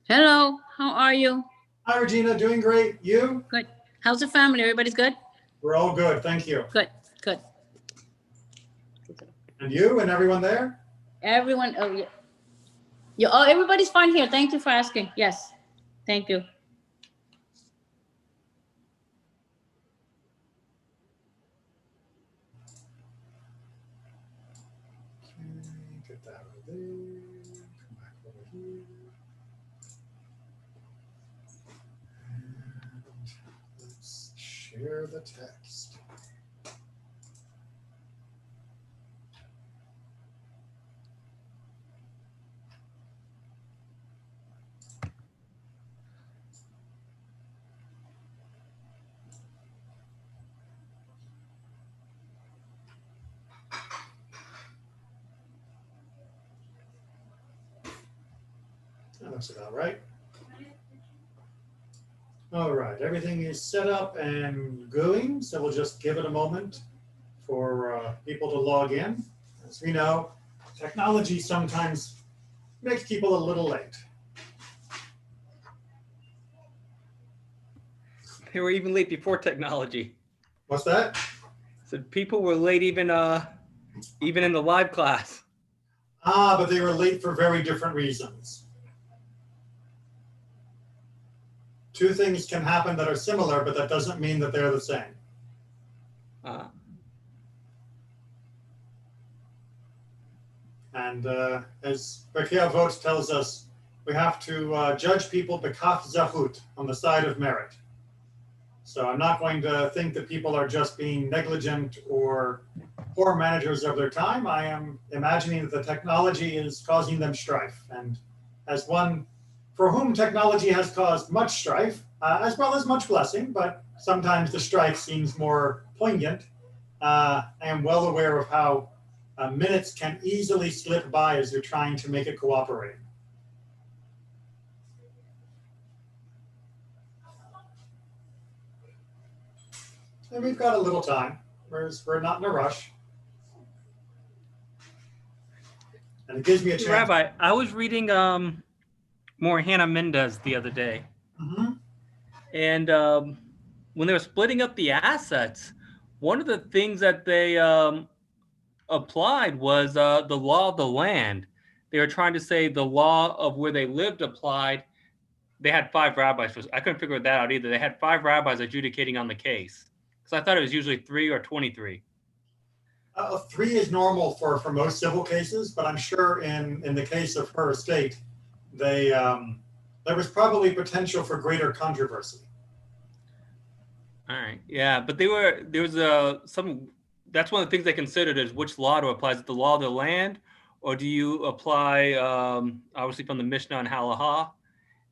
Hello, how are you? Hi, Regina. Doing great. You? Good. How's the family? Everybody's good? We're all good. Thank you. Good, good. And you and everyone there? Everyone, oh, yeah. Oh, everybody's fine here. Thank you for asking. Yes, thank you. Okay, get that over there. Come back over here. And let's share the text. That looks about right. All right, everything is set up and going, so we'll just give it a moment for people to log in. As we know, technology sometimes makes people a little late. They were even late before technology. What's that? So people were late even in the live class. But they were late for very different reasons. Two things can happen that are similar, but that doesn't mean that they're the same. And as Pirkei Avot tells us, we have to judge people bekaf zachut, on the side of merit. So I'm not going to think that people are just being negligent or poor managers of their time. I am imagining that the technology is causing them strife. And as one for whom technology has caused much strife, as well as much blessing, but sometimes the strife seems more poignant, I am well aware of how minutes can easily slip by as you're trying to make it cooperate. And we've got a little time, whereas we're not in a rush. And it gives me a chance. Rabbi, I was reading more Hannah Mendez the other day. Mm-hmm. And when they were splitting up the assets, one of the things that they applied was the law of the land. They were trying to say the law of where they lived applied. They had 5 rabbis. I couldn't figure that out either. They had 5 rabbis adjudicating on the case. Because I thought it was usually 3 or 23. 3 is normal for most civil cases, but I'm sure in the case of her estate, there was probably potential for greater controversy. All right, yeah, but there was some. That's one of the things they considered is which law to apply. Is it the law of the land, or do you apply obviously from the Mishnah and Halacha?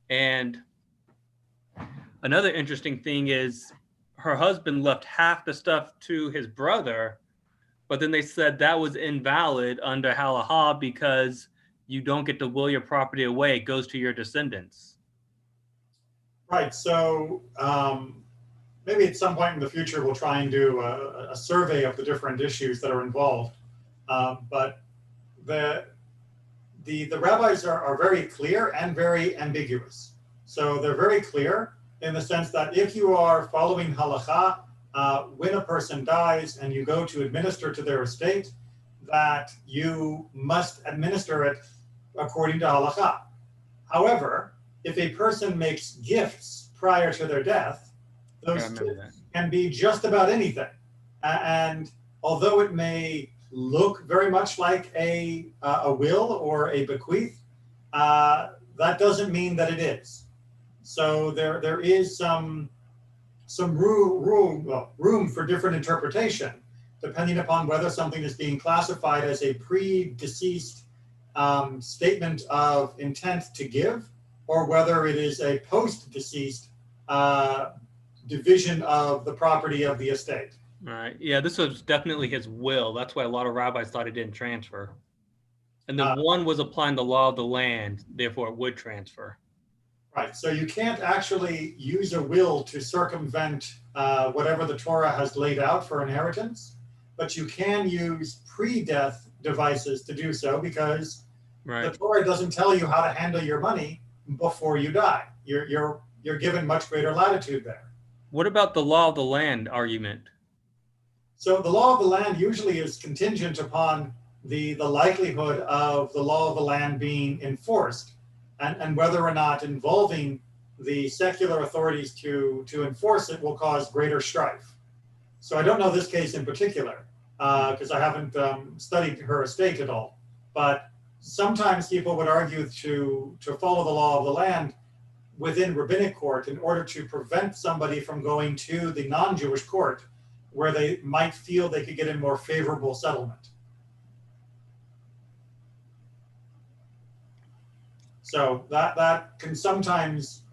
And another interesting thing is her husband left half the stuff to his brother, but then they said that was invalid under Halacha because you don't get to will your property away. It goes to your descendants. Right. So maybe at some point in the future we'll try and do a survey of the different issues that are involved. But the rabbis are very clear and very ambiguous. So they're very clear in the sense that if you are following halacha, when a person dies and you go to administer to their estate, that you must administer it according to halacha. However, if a person makes gifts prior to their death, those gifts can be just about anything. And although it may look very much like a will or a bequeath, that doesn't mean that it is. So there is some room for different interpretation, depending upon whether something is being classified as a pre-deceased statement of intent to give, or whether it is a post-deceased division of the property of the estate. Right. Yeah, this was definitely his will. That's why a lot of rabbis thought it didn't transfer. And then one was applying the law of the land, therefore it would transfer. Right. So you can't actually use a will to circumvent whatever the Torah has laid out for inheritance, but you can use pre-death devices to do so because the Torah doesn't tell you how to handle your money before you die. You're given much greater latitude there. What about the law of the land argument? So the law of the land usually is contingent upon the likelihood of the law of the land being enforced, and whether or not involving the secular authorities to enforce it will cause greater strife. So I don't know this case in particular, because I haven't studied her estate at all. But sometimes people would argue to follow the law of the land within rabbinic court in order to prevent somebody from going to the non-Jewish court where they might feel they could get a more favorable settlement. So that can sometimes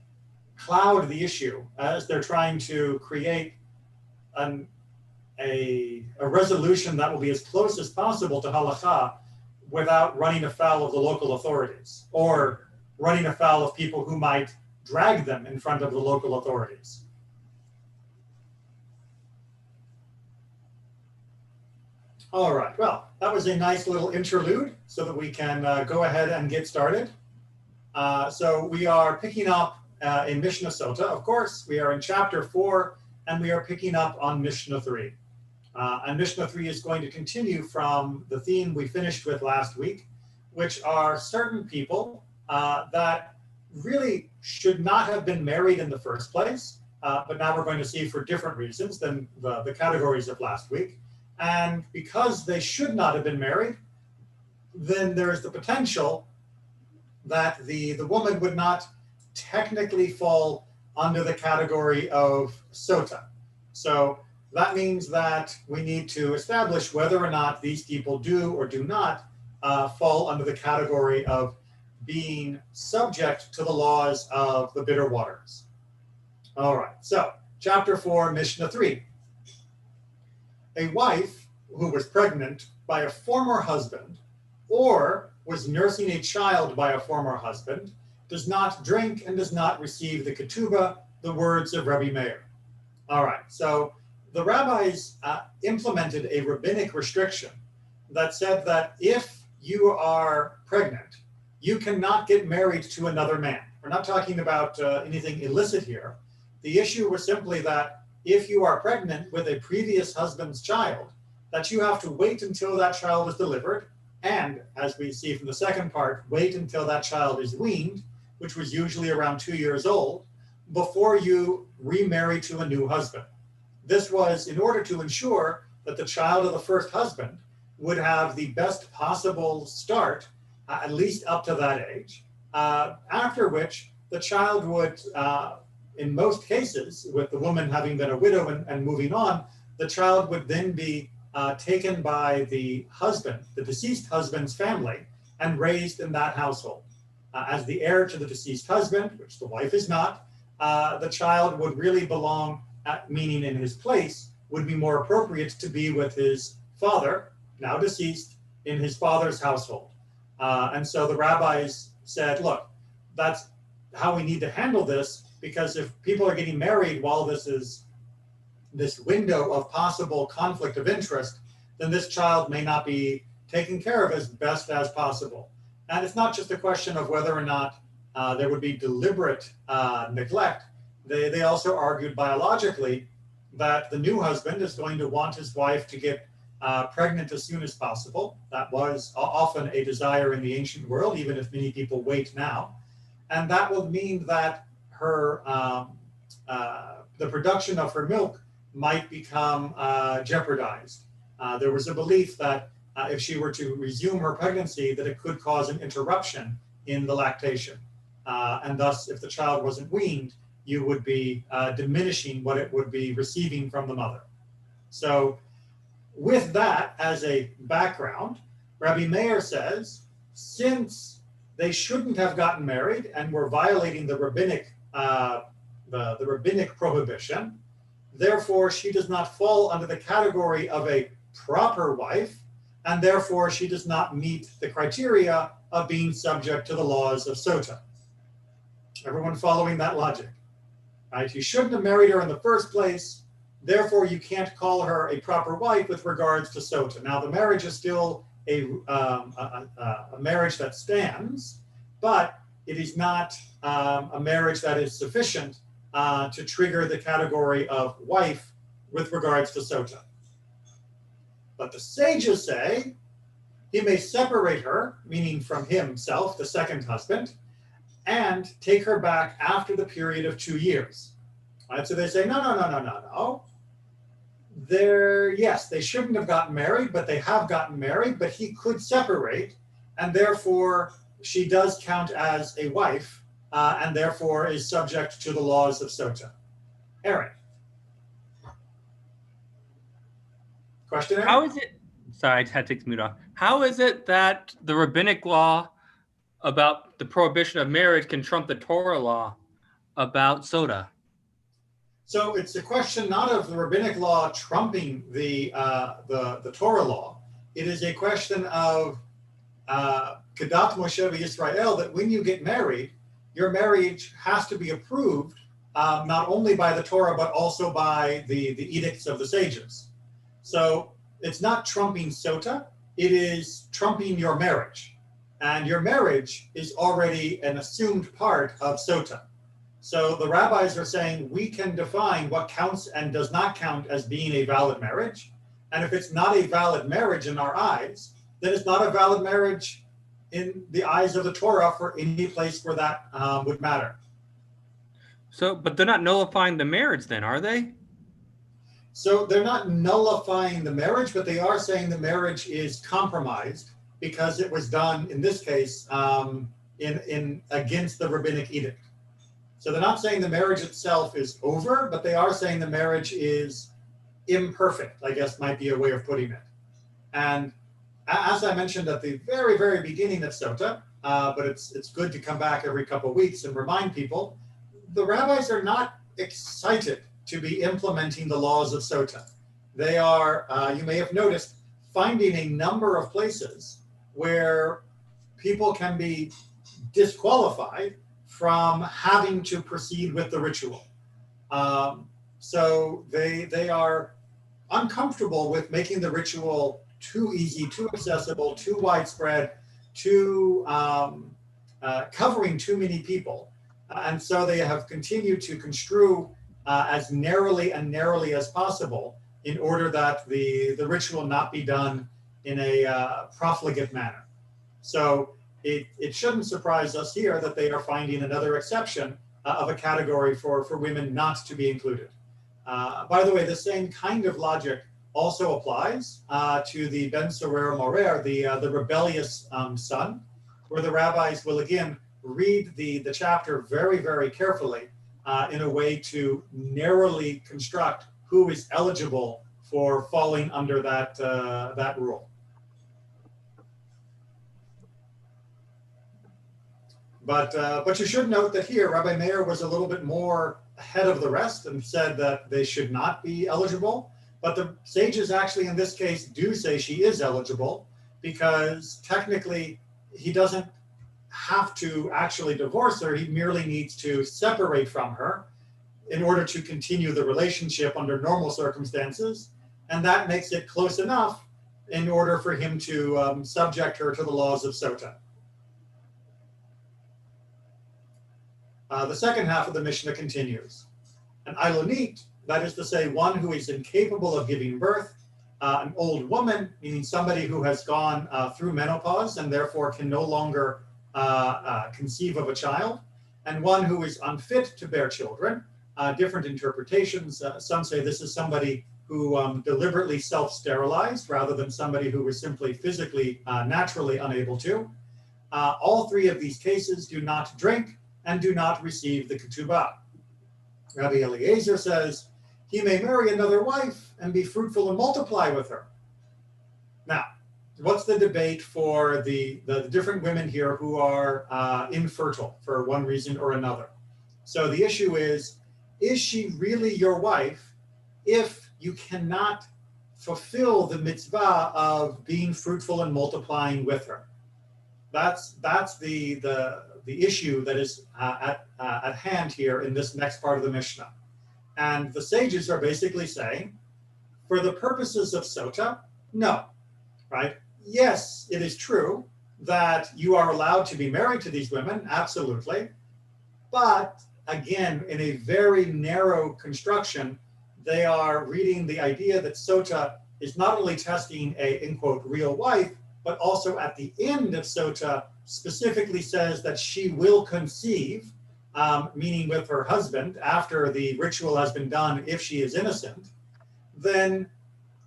cloud the issue as they're trying to create a resolution that will be as close as possible to halakha without running afoul of the local authorities or running afoul of people who might drag them in front of the local authorities. All right, well, that was a nice little interlude so that we can go ahead and get started. So we are picking up in Mishnah Sotah, of course. We are in chapter 4, and we are picking up on Mishnah 3. And Mishnah 3 is going to continue from the theme we finished with last week, which are certain people that really should not have been married in the first place, but now we're going to see for different reasons than the categories of last week. And because they should not have been married, then there's the potential that the woman would not technically fall under the category of Sotah. So that means that we need to establish whether or not these people do or do not fall under the category of being subject to the laws of the bitter waters. All right, so chapter 4, Mishnah 3. A wife who was pregnant by a former husband or was nursing a child by a former husband does not drink and does not receive the ketubah, the words of Rabbi Meir. All right, so the rabbis implemented a rabbinic restriction that said that if you are pregnant, you cannot get married to another man. We're not talking about anything illicit here. The issue was simply that if you are pregnant with a previous husband's child, that you have to wait until that child is delivered, and as we see from the second part, wait until that child is weaned, which was usually around 2 years old, before you remarry to a new husband. This was in order to ensure that the child of the first husband would have the best possible start, at least up to that age, after which the child would, in most cases, with the woman having been a widow and moving on, the child would then be taken by the husband, the deceased husband's family, and raised in that household. As the heir to the deceased husband, which the wife is not, the child would really belong, meaning in his place, would be more appropriate to be with his father, now deceased, in his father's household. And so the rabbis said, look, that's how we need to handle this, because if people are getting married while this window of possible conflict of interest, then this child may not be taken care of as best as possible. And it's not just a question of whether or not there would be deliberate neglect. They also argued biologically that the new husband is going to want his wife to get pregnant as soon as possible. That was often a desire in the ancient world, even if many people wait now. And that will mean that her the production of her milk might become jeopardized. There was a belief that if she were to resume her pregnancy, that it could cause an interruption in the lactation. And thus, if the child wasn't weaned, you would be diminishing what it would be receiving from the mother. So with that as a background, Rabbi Meir says, since they shouldn't have gotten married and were violating the rabbinic prohibition, therefore she does not fall under the category of a proper wife, and therefore she does not meet the criteria of being subject to the laws of Sotah. Everyone following that logic? Right? You shouldn't have married her in the first place, therefore you can't call her a proper wife with regards to Sotah. Now the marriage is still a marriage that stands, but it is not a marriage that is sufficient to trigger the category of wife with regards to Sotah. But the sages say he may separate her, meaning from himself, the second husband, and take her back after the period of 2 years. Right? So they say, no. Yes, they shouldn't have gotten married, but they have gotten married, but he could separate, and therefore she does count as a wife, and therefore is subject to the laws of Sotah. Aaron. Question, Aaron? How is it? Sorry, I had to take the mute off. How is it that the rabbinic law about the prohibition of marriage can trump the Torah law about Sotah? So it's a question not of the rabbinic law trumping the Torah law. It is a question of Kedat Moshe Yisrael, that when you get married, your marriage has to be approved not only by the Torah but also by the edicts of the sages. So it's not trumping Sotah, it is trumping your marriage. And your marriage is already an assumed part of Sotah. So the rabbis are saying we can define what counts and does not count as being a valid marriage. And if it's not a valid marriage in our eyes, then it's not a valid marriage in the eyes of the Torah for any place where that would matter. So, but they're not nullifying the marriage then, are they? So they're not nullifying the marriage, but they are saying the marriage is compromised because it was done, in this case, in against the rabbinic edict. So they're not saying the marriage itself is over, but they are saying the marriage is imperfect, I guess might be a way of putting it. And as I mentioned at the very, very beginning of Sotah, but it's good to come back every couple of weeks and remind people, the rabbis are not excited to be implementing the laws of Sotah. They are, you may have noticed, finding a number of places where people can be disqualified from having to proceed with the ritual. So they are uncomfortable with making the ritual too easy, too accessible, too widespread, too covering too many people. And so they have continued to construe as narrowly as possible in order that the ritual not be done in a profligate manner. So it shouldn't surprise us here that they are finding another exception of a category for women not to be included. By the way, the same kind of logic also applies to the Ben Sorer Morer, the rebellious son, where the rabbis will again read the chapter very, very carefully in a way to narrowly construct who is eligible for falling under that rule. But you should note that here, Rabbi Meir was a little bit more ahead of the rest and said that they should not be eligible. But the sages actually in this case do say she is eligible because technically he doesn't have to actually divorce her. He merely needs to separate from her in order to continue the relationship under normal circumstances. And that makes it close enough in order for him to subject her to the laws of Sotah. The second half of the Mishnah continues. An Ilonit, that is to say, one who is incapable of giving birth, an old woman, meaning somebody who has gone through menopause and therefore can no longer conceive of a child, and one who is unfit to bear children. Different interpretations. Some say this is somebody who deliberately self-sterilized rather than somebody who was simply physically, naturally unable to. All three of these cases do not drink and do not receive the ketubah. Rabbi Eliezer says, he may marry another wife and be fruitful and multiply with her. Now, what's the debate for the different women here who are infertile for one reason or another? So the issue is she really your wife if you cannot fulfill the mitzvah of being fruitful and multiplying with her? That's the issue that is at hand here in this next part of the Mishnah. And the sages are basically saying, for the purposes of Sotah, no, right? Yes, it is true that you are allowed to be married to these women, absolutely. But again, in a very narrow construction, they are reading the idea that Sotah is not only testing a, in quote, real wife, but also at the end of Sotah specifically says that she will conceive, meaning with her husband, after the ritual has been done, if she is innocent. Then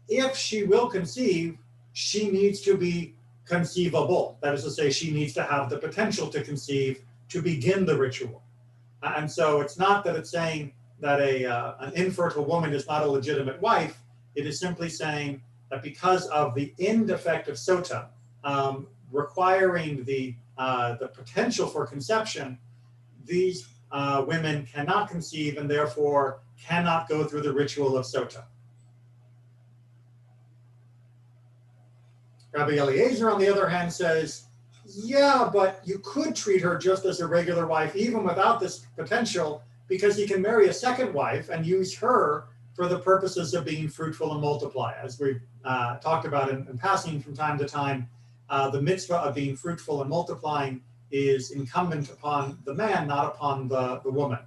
if she will conceive, she needs to be conceivable. That is to say, she needs to have the potential to conceive to begin the ritual. And so it's not that it's saying that an infertile woman is not a legitimate wife. It is simply saying that because of the end effect of Sotah, requiring the potential for conception, these women cannot conceive and therefore cannot go through the ritual of Sotah. Rabbi Eliezer, on the other hand, says, yeah, but you could treat her just as a regular wife, even without this potential, because he can marry a second wife and use her for the purposes of being fruitful and multiply. As we've talked about in passing from time to time, the mitzvah of being fruitful and multiplying is incumbent upon the man, not upon the woman.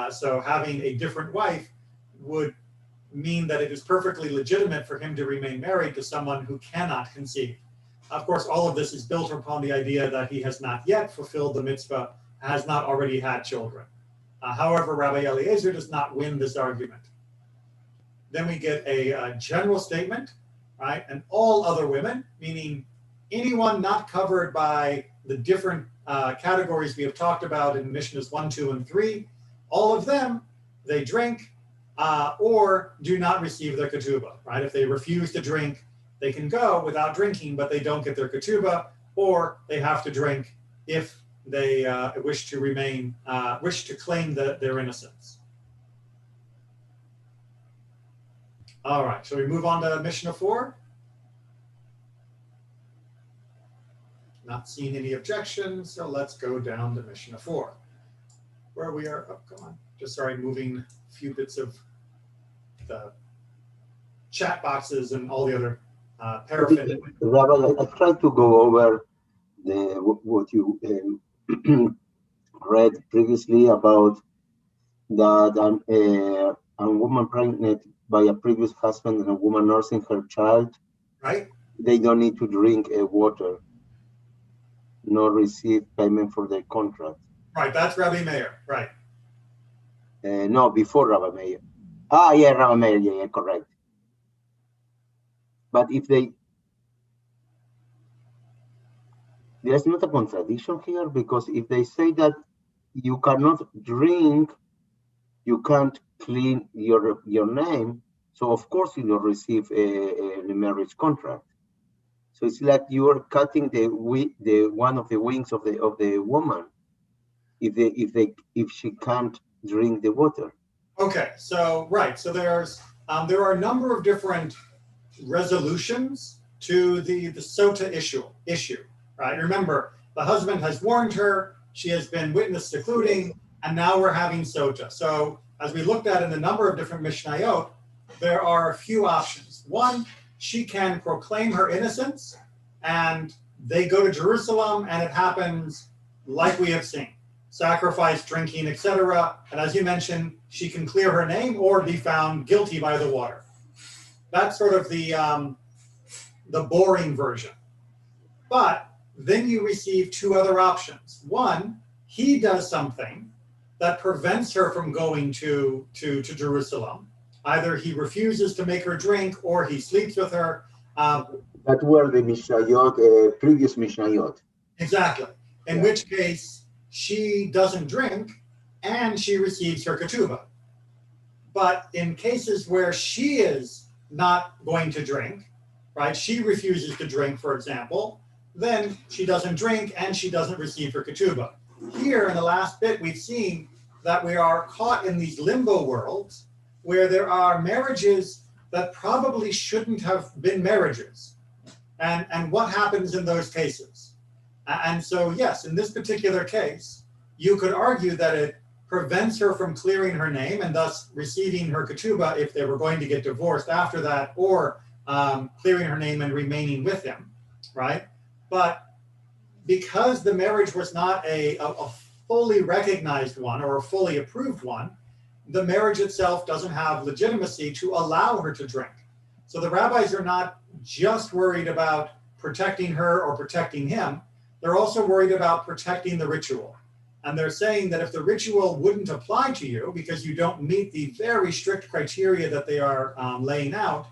So having a different wife would mean that it is perfectly legitimate for him to remain married to someone who cannot conceive. Of course, all of this is built upon the idea that he has not yet fulfilled the mitzvah, has not already had children. However, Rabbi Eliezer does not win this argument. Then we get a general statement, right? And all other women, meaning anyone not covered by the different categories we have talked about in Mishnahs 1, 2, and 3, all of them, they drink or do not receive their ketubah, right? If they refuse to drink, they can go without drinking, but they don't get their ketubah, or they have to drink if they wish to claim their innocence. All right, shall we move on to Mishnah 4? Not seeing any objections, so let's go down to Mishnah 4, where we are, moving a few bits of the chat boxes and all the other paraphernalia. Rabbi, I tried to go over what you read previously about that a woman pregnant by a previous husband and a woman nursing her child, right? They don't need to drink water, nor receive payment for their contract. Right, that's Rabbi Meir, right. No, before Rabbi Meir. Yeah, Rabbi Meir, yeah, correct. But if there's not a contradiction here, because if they say that you cannot drink, you can't clean your name, so of course you don't receive a marriage contract. So it's like you are cutting the one of the wings of the woman if she can't drink the water. Okay, so right, so there are a number of different resolutions to the Sotah issue, right? Remember, the husband has warned her, she has been witness secluding, and now we're having Sotah. So as we looked at in a number of different Mishnayot, there are a few options. One, she can proclaim her innocence, and they go to Jerusalem, and it happens like we have seen. Sacrifice, drinking, etc. And as you mentioned, she can clear her name or be found guilty by the water. That's sort of the boring version. But then you receive two other options. One, he does something that prevents her from going to Jerusalem. Either he refuses to make her drink or he sleeps with her. That were the Mishnayot, previous Mishnayot. Exactly. In which case, she doesn't drink and she receives her ketubah. But in cases where she is not going to drink, right, she refuses to drink, for example, then she doesn't drink and she doesn't receive her ketubah. Here in the last bit, we've seen that we are caught in these limbo worlds where there are marriages that probably shouldn't have been marriages. And what happens in those cases? And so, yes, in this particular case, you could argue that it prevents her from clearing her name and thus receiving her ketubah if they were going to get divorced after that, or clearing her name and remaining with him, right? But because the marriage was not a fully recognized one or a fully approved one, the marriage itself doesn't have legitimacy to allow her to drink. So the rabbis are not just worried about protecting her or protecting him, they're also worried about protecting the ritual. And they're saying that if the ritual wouldn't apply to you because you don't meet the very strict criteria that they are laying out,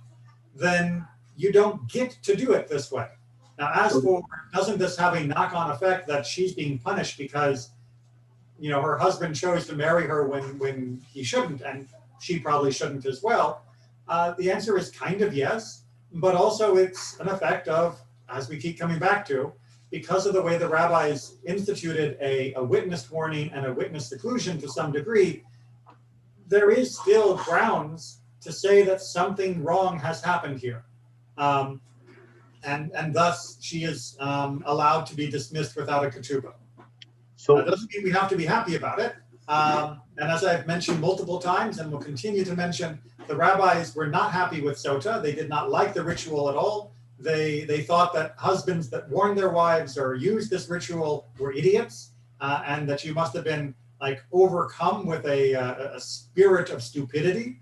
then you don't get to do it this way. Now, as for, doesn't this have a knock-on effect that she's being punished because, you know, her husband chose to marry her when he shouldn't, and she probably shouldn't as well? The answer is kind of yes, but also it's an effect of, as we keep coming back to, because of the way the rabbis instituted a witness warning and a witness seclusion to some degree, there is still grounds to say that something wrong has happened here. And thus she is allowed to be dismissed without a ketubah. So that doesn't mean we have to be happy about it. And as I've mentioned multiple times and will continue to mention, the rabbis were not happy with Sotah. They did not like the ritual at all. They thought that husbands that warned their wives or used this ritual were idiots, and that you must have been like overcome with a spirit of stupidity.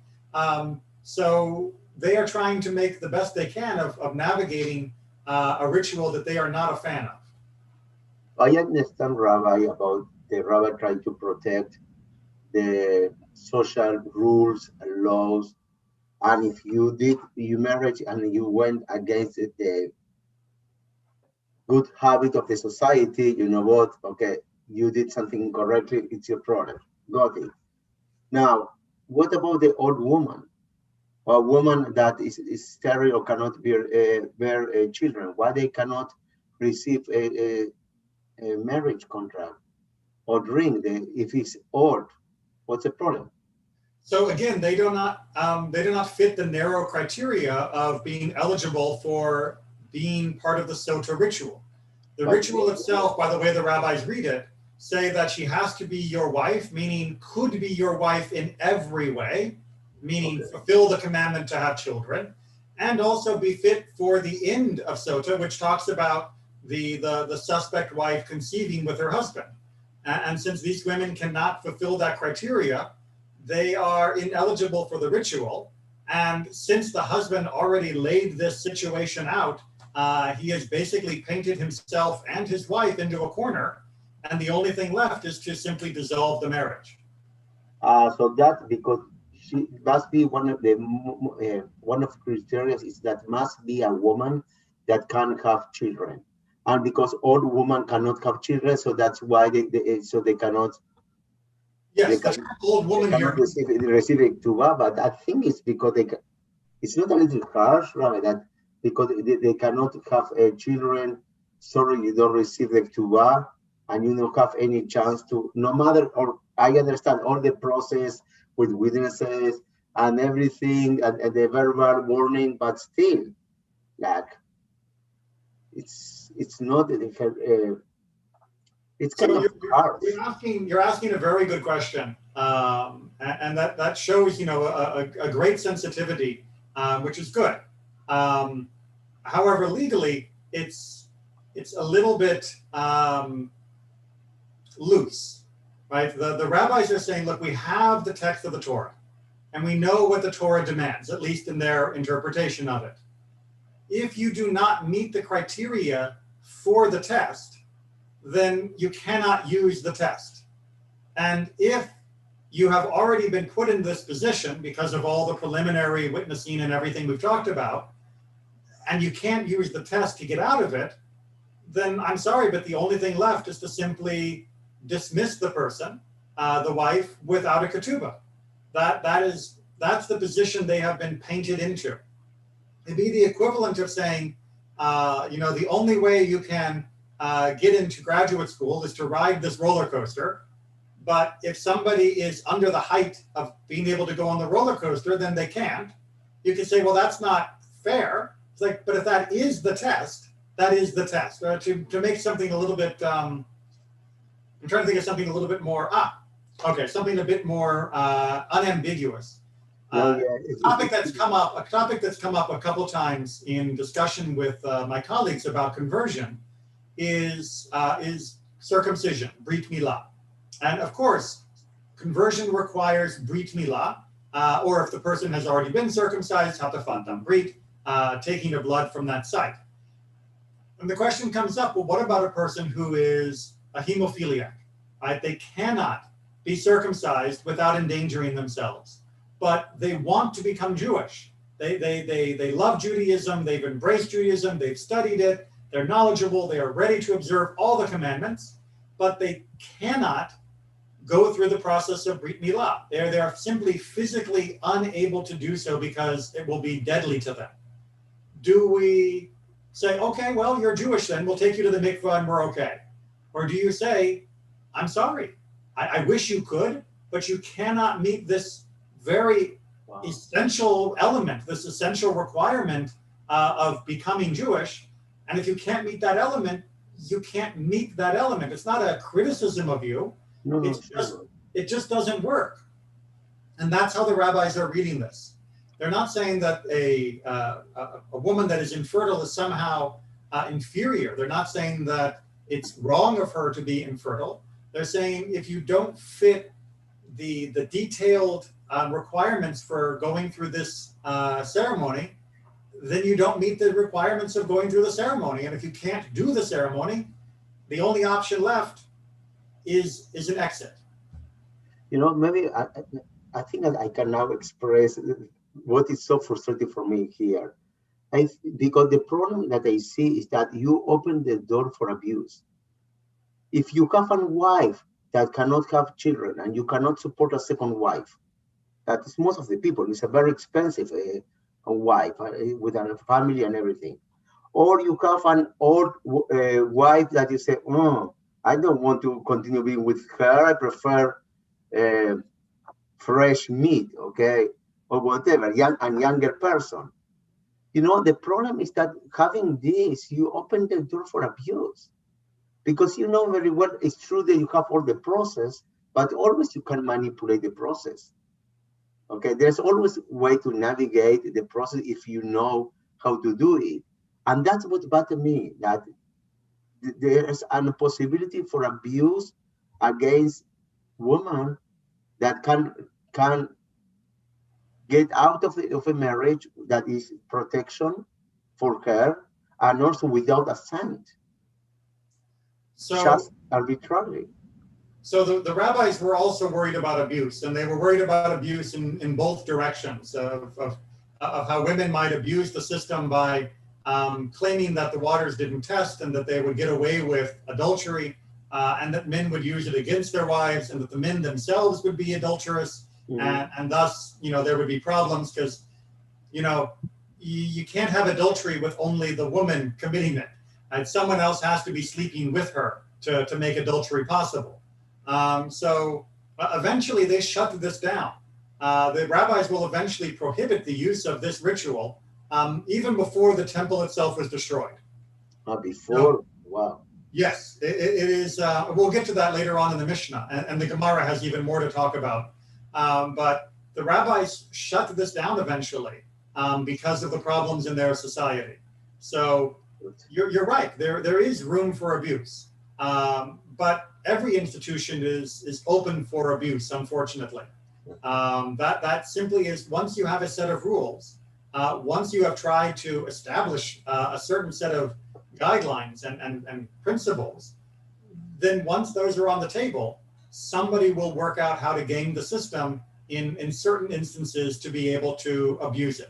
So they are trying to make the best they can of navigating a ritual that they are not a fan of. I understand, Rabbi, about the rabbi trying to protect the social rules and laws. And if you marriage and you went against the good habit of the society, you know what? Okay, you did something incorrectly, it's your problem. Got it. Now, what about the old woman? A woman that is sterile or cannot bear children? Why they cannot receive a marriage contract or drink if it's old? What's the problem? So again, they do not fit the narrow criteria of being eligible for being part of the Sotah ritual. The ritual itself, by the way the rabbis read it, say that she has to be your wife, meaning could be your wife in every way, meaning fulfill the commandment to have children, and also be fit for the end of Sotah, which talks about the suspect wife conceiving with her husband. And since these women cannot fulfill that criteria, they are ineligible for the ritual. And since the husband already laid this situation out, he has basically painted himself and his wife into a corner. And the only thing left is to simply dissolve the marriage. So that's because she must be one of the criteria is that must be a woman that can have children. And because old women cannot have children, so that's why they cannot. Yes, the old woman here receive it too, but I think it's because it's not a little harsh, right? That because they cannot have children, sorry, you don't receive the tuba, and you don't have any chance to, no matter, or I understand all the process with witnesses and everything, and the verbal warning, but still, like, it's not, it's kind of hard. You're asking a very good question, and that shows, you know, a great sensitivity, which is good. However, legally, it's a little bit loose, right? The rabbis are saying, look, we have the text of the Torah, and we know what the Torah demands, at least in their interpretation of it. If you do not meet the criteria for the test, then you cannot use the test. And if you have already been put in this position because of all the preliminary witnessing and everything we've talked about, and you can't use the test to get out of it, then I'm sorry, but the only thing left is to simply dismiss the person, the wife, without a ketubah. That's the position they have been painted into. It'd be the equivalent of saying, you know, the only way you can get into graduate school is to ride this roller coaster. But if somebody is under the height of being able to go on the roller coaster, then they can't. You can say, well, that's not fair. It's like, but if that is the test, that is the test. To make something a little bit, I'm trying to think of something a little bit more, something a bit more unambiguous. A topic that's come up a couple times in discussion with my colleagues about conversion is circumcision, brit milah. And of course, conversion requires brit milah, or if the person has already been circumcised, hatafat brit, taking of blood from that site. And the question comes up, well, what about a person who is a hemophiliac? Right? They cannot be circumcised without endangering themselves, but they want to become Jewish. They love Judaism, they've embraced Judaism, they've studied it, they're knowledgeable, they are ready to observe all the commandments, but they cannot go through the process of Brit Milah. They're simply physically unable to do so because it will be deadly to them. Do we say, okay, well, you're Jewish then, we'll take you to the mikvah and we're okay? Or do you say, I'm sorry, I wish you could, but you cannot meet this very essential element, this essential requirement of becoming Jewish. And if you can't meet that element, you can't meet that element. It's not a criticism of you. No, it just doesn't work. And that's how the rabbis are reading this. They're not saying that a woman that is infertile is somehow inferior. They're not saying that it's wrong of her to be infertile. They're saying if you don't fit the detailed requirements for going through this ceremony, then you don't meet the requirements of going through the ceremony. And if you can't do the ceremony, the only option left is an exit. You know, maybe I think that I can now express what is so frustrating for me here. Because the problem that I see is that you open the door for abuse. If you have a wife that cannot have children and you cannot support a second wife, that is most of the people, it's a very expensive a wife with a family and everything. Or you have an old wife that you say, I don't want to continue being with her, I prefer fresh meat, okay, or whatever, younger person. You know, the problem is that having this, you open the door for abuse. Because you know very well, it's true that you have all the process, but always you can manipulate the process. Okay, there's always a way to navigate the process if you know how to do it. And that's what bothers me, that there's a possibility for abuse against women that can get out of a marriage that is protection for her, and also without assent. So, just arbitrarily. So the rabbis were also worried about abuse, and they were worried about abuse in both directions of how women might abuse the system by claiming that the waters didn't test and that they would get away with adultery, and that men would use it against their wives, and that the men themselves would be adulterous, and thus, there would be problems because, you can't have adultery with only the woman committing it. And someone else has to be sleeping with her to make adultery possible. So eventually they shut this down. The rabbis will eventually prohibit the use of this ritual even before the temple itself was destroyed. Before? Wow. Yes, it is. We'll get to that later on in the Mishnah, and the Gemara has even more to talk about. But the rabbis shut this down eventually because of the problems in their society. So you're right. There is room for abuse, but every institution is open for abuse. Unfortunately, that simply is, once you have a set of rules, once you have tried to establish a certain set of guidelines and principles, then once those are on the table, somebody will work out how to game the system in certain instances to be able to abuse it.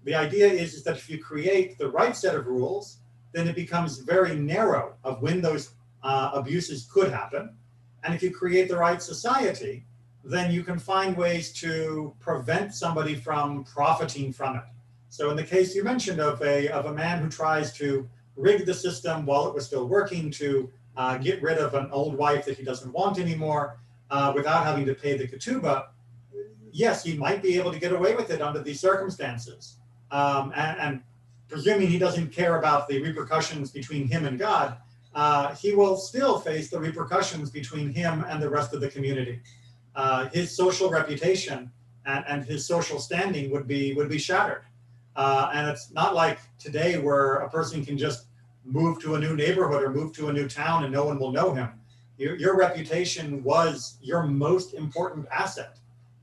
The idea is that if you create the right set of rules, then it becomes very narrow of when those abuses could happen. And if you create the right society, then you can find ways to prevent somebody from profiting from it. So in the case you mentioned of a man who tries to rig the system while it was still working to get rid of an old wife that he doesn't want anymore without having to pay the ketubah, yes, he might be able to get away with it under these circumstances. And presuming he doesn't care about the repercussions between him and God, he will still face the repercussions between him and the rest of the community. His social reputation and his social standing would be shattered. And it's not like today where a person can just move to a new neighborhood or move to a new town and no one will know him. Your reputation was your most important asset.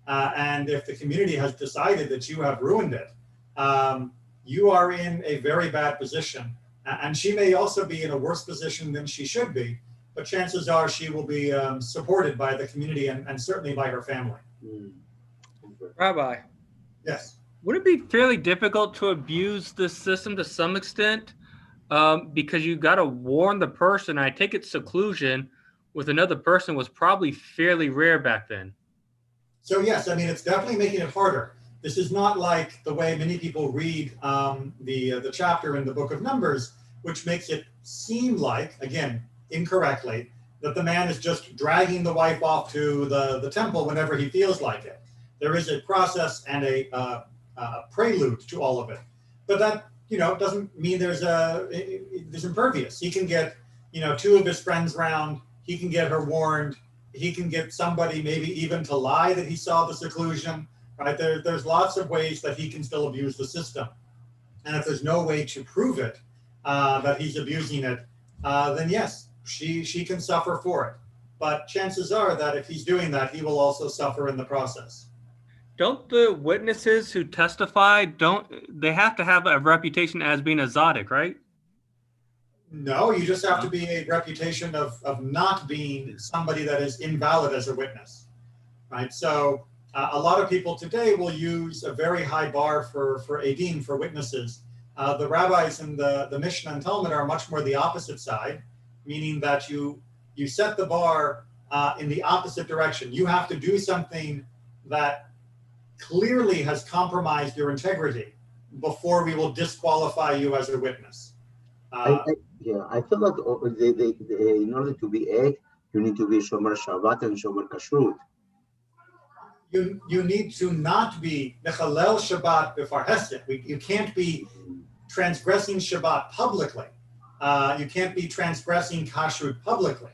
And if the community has decided that you have ruined it, you are in a very bad position. And she may also be in a worse position than she should be, but chances are she will be supported by the community and certainly by her family. Rabbi. Yes. Would it be fairly difficult to abuse this system to some extent? Because you got to warn the person. I take it seclusion with another person was probably fairly rare back then. So yes, I mean, it's definitely making it harder. This is not like the way many people read the chapter in the book of Numbers, which makes it seem like, again, incorrectly, that the man is just dragging the wife off to the temple whenever he feels like it. There is a process and a prelude to all of it. But that, doesn't mean there's impervious. He can get, two of his friends round. He can get her warned. He can get somebody maybe even to lie that he saw the seclusion, right? There's lots of ways that he can still abuse the system. And if there's no way to prove it, that he's abusing it, then yes, she can suffer for it. But chances are that if he's doing that, he will also suffer in the process. Don't the witnesses who testify, they have to have a reputation as being exotic, right? No, you just have to be a reputation of not being somebody that is invalid as a witness, right? So a lot of people today will use a very high bar for edim, for witnesses. The rabbis in the Mishnah and Talmud are much more the opposite side, meaning that you set the bar in the opposite direction. You have to do something that clearly has compromised your integrity before we will disqualify you as a witness. I feel that in order to be egg, you need to be Shomer Shabbat and Shomer Kashrut. You need to not be Mechalel Shabbat B'Farhesed. You can't be transgressing Shabbat publicly. You can't be transgressing Kashrut publicly,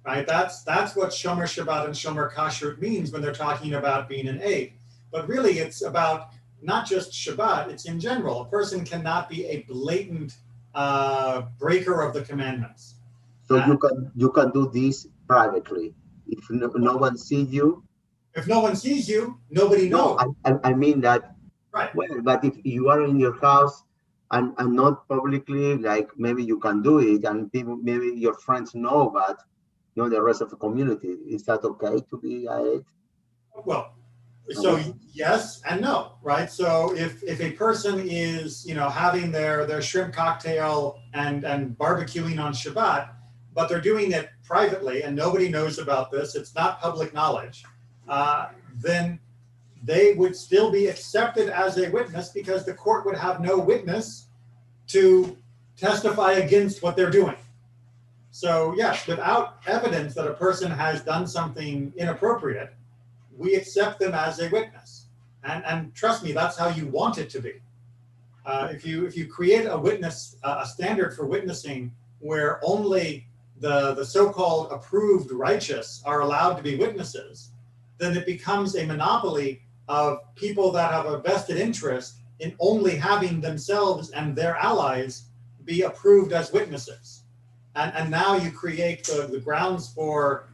right? That's what Shomer Shabbat and Shomer Kashrut means when they're talking about being an egg. But really, it's about not just Shabbat, it's in general. A person cannot be a blatant breaker of the commandments. So you can do this privately. If no one sees you. If no one sees you, nobody knows. No, I mean that. Right. Well, but if you are in your house and not publicly, like maybe you can do it, and people, maybe your friends know, but the rest of the community, is that okay to be it? Well, so yes and no, right? So if a person is, having their shrimp cocktail and barbecuing on Shabbat, but they're doing it privately and nobody knows about this, it's not public knowledge, then they would still be accepted as a witness because the court would have no witness to testify against what they're doing. So yes, without evidence that a person has done something inappropriate, we accept them as a witness. And trust me, that's how you want it to be. If you create a standard for witnessing where only the so-called approved righteous are allowed to be witnesses, then it becomes a monopoly of people that have a vested interest in only having themselves and their allies be approved as witnesses. And now you create the grounds for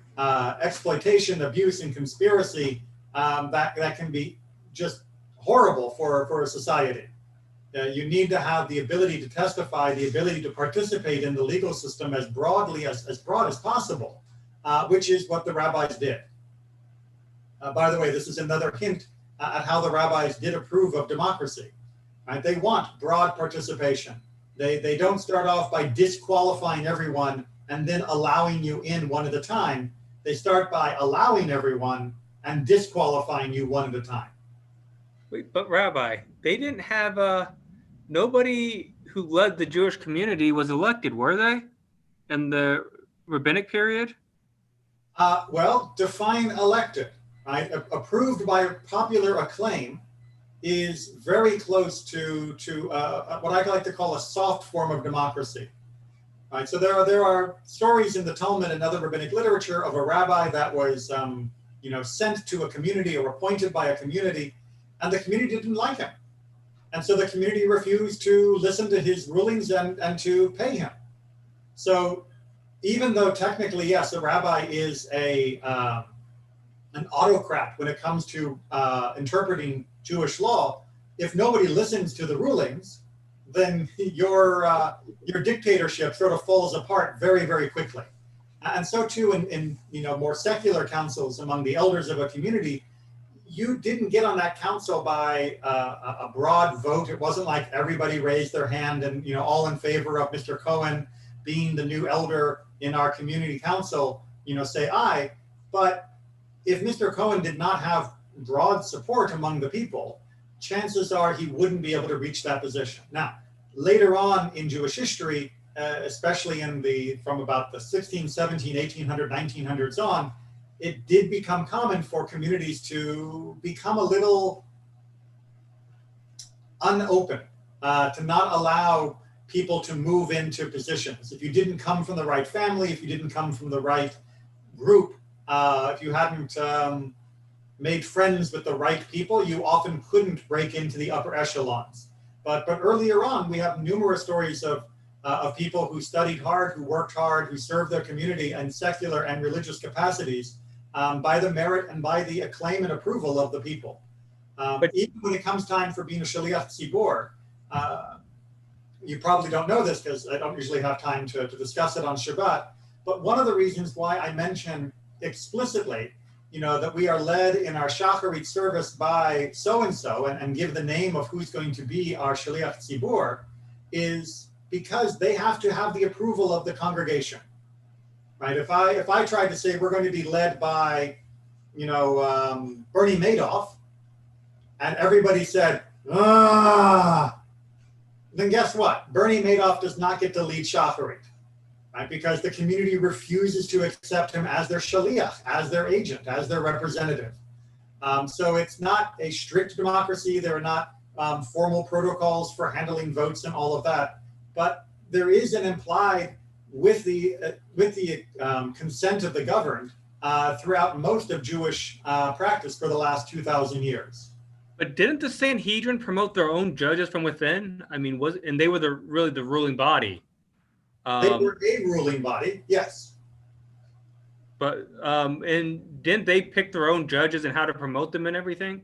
exploitation, abuse, and conspiracy that can be just horrible for a society. You need to have the ability to testify, the ability to participate in the legal system as broad as possible, which is what the rabbis did. By the way, this is another hint at how the rabbis did approve of democracy. Right? They want broad participation. They don't start off by disqualifying everyone and then allowing you in one at a time. They start by allowing everyone and disqualifying you one at a time. Wait, but Rabbi, they didn't have nobody who led the Jewish community was elected, were they? In the rabbinic period? Well, define elected, right? Approved by popular acclaim is very close to what I like to call a soft form of democracy. Right, so there are stories in the Talmud and other rabbinic literature of a rabbi that was sent to a community or appointed by a community, and the community didn't like him. And so the community refused to listen to his rulings and to pay him. So even though technically, yes, a rabbi is an autocrat when it comes to interpreting Jewish law, if nobody listens to the rulings, then your dictatorship sort of falls apart very, very quickly. And so too in more secular councils among the elders of a community, you didn't get on that council by a broad vote. It wasn't like everybody raised their hand and all in favor of Mr. Cohen being the new elder in our community council, say aye. But if Mr. Cohen did not have broad support among the people, chances are he wouldn't be able to reach that position. Now, later on in Jewish history, especially from about the 16, 17, 1800, 1900s on, it did become common for communities to become a little unopen, to not allow people to move into positions. If you didn't come from the right family, if you didn't come from the right group, if you hadn't made friends with the right people, you often couldn't break into the upper echelons. But earlier on, we have numerous stories of people who studied hard, who worked hard, who served their community in secular and religious capacities by the merit and by the acclaim and approval of the people. But even when it comes time for being a Shaliach Tzibor, you probably don't know this because I don't usually have time to discuss it on Shabbat, but one of the reasons why I mention explicitly that we are led in our Shacharit service by so-and-so and give the name of who's going to be our Shaliach Tzibor is because they have to have the approval of the congregation, right? If I tried to say we're going to be led by, Bernie Madoff, and everybody said, then guess what? Bernie Madoff does not get to lead Shacharit, right? Because the community refuses to accept him as their shaliach, as their agent, as their representative. So it's not a strict democracy. There are not formal protocols for handling votes and all of that. But there is an implied, with the consent of the governed, throughout most of Jewish practice for the last 2,000 years. But didn't the Sanhedrin promote their own judges from within? I mean, and they were really the ruling body. They were a ruling body, yes. But and didn't they pick their own judges and how to promote them and everything?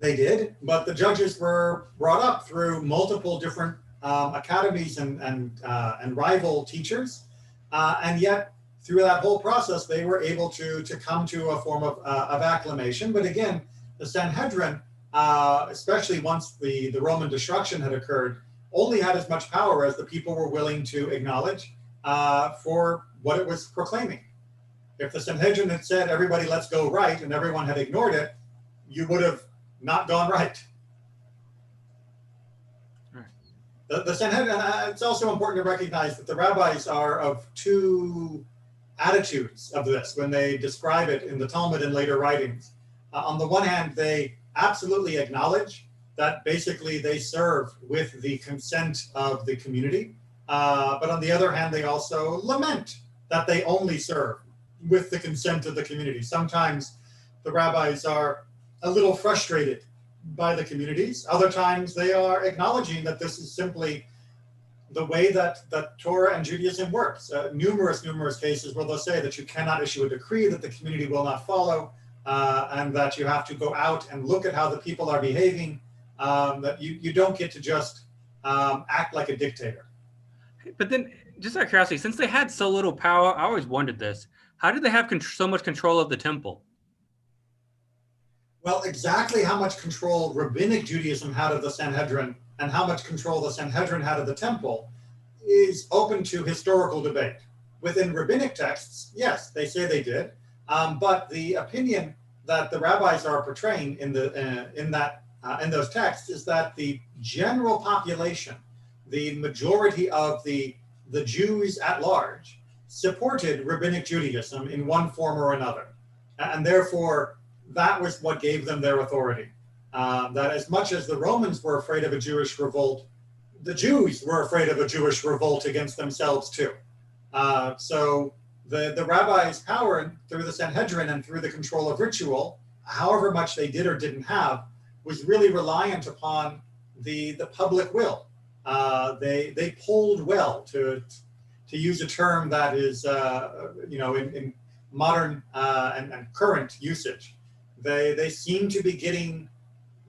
They did, but the judges were brought up through multiple different academies and rival teachers, and yet through that whole process, they were able to come to a form of acclamation. But again, the Sanhedrin, especially once the Roman destruction had occurred, only had as much power as the people were willing to acknowledge for what it was proclaiming. If the Sanhedrin had said, everybody, let's go right, and everyone had ignored it, you would have not gone right. The Sanhedrin, it's also important to recognize that the rabbis are of two attitudes of this when they describe it in the Talmud and later writings. On the one hand, they absolutely acknowledge that basically they serve with the consent of the community. But on the other hand, they also lament that they only serve with the consent of the community. Sometimes the rabbis are a little frustrated by the communities. Other times they are acknowledging that this is simply the way that Torah and Judaism works. Numerous cases where they'll say that you cannot issue a decree that the community will not follow, and that you have to go out and look at how the people are behaving, that you don't get to just act like a dictator. But then, just out of curiosity, since they had so little power, I always wondered this. How did they have so much control of the temple? Well, exactly how much control Rabbinic Judaism had of the Sanhedrin and how much control the Sanhedrin had of the temple is open to historical debate. Within Rabbinic texts, yes, they say they did, but the opinion that the rabbis are portraying in those texts is that the general population, the majority of the Jews at large, supported Rabbinic Judaism in one form or another, and therefore that was what gave them their authority. That as much as the Romans were afraid of a Jewish revolt, the Jews were afraid of a Jewish revolt against themselves too. So the rabbis' power through the Sanhedrin and through the control of ritual, however much they did or didn't have, was really reliant upon the public will. they polled well, to use a term that is in modern and current usage. They seem to be getting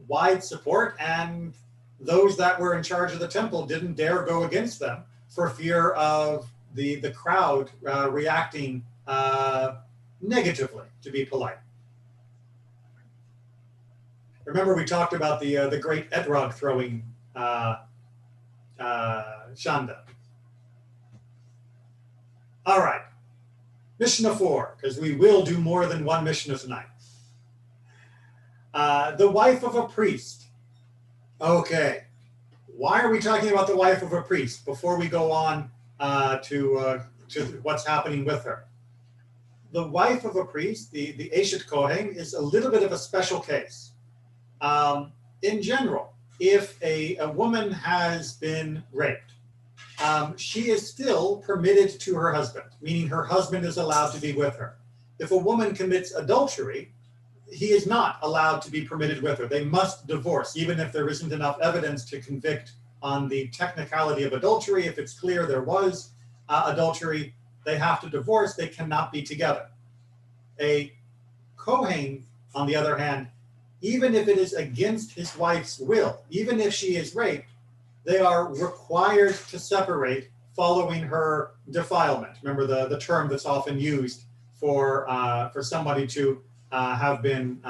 wide support, and those that were in charge of the temple didn't dare go against them for fear of the crowd reacting negatively, to be polite. Remember, we talked about the great etrog throwing Shanda. All right, Mishnah 4, because we will do more than one Mishnah tonight. The wife of a priest. Okay, why are we talking about the wife of a priest before we go on to what's happening with her? The wife of a priest, the Eshet Kohen, is a little bit of a special case. In general, if a woman has been raped, she is still permitted to her husband, meaning her husband is allowed to be with her. If a woman commits adultery, he is not allowed to be permitted with her. They must divorce, even if there isn't enough evidence to convict on the technicality of adultery. If it's clear there was adultery, they have to divorce. They cannot be together. A Kohen, on the other hand, even if it is against his wife's will, even if she is raped, they are required to separate following her defilement. Remember the term that's often used for somebody to have been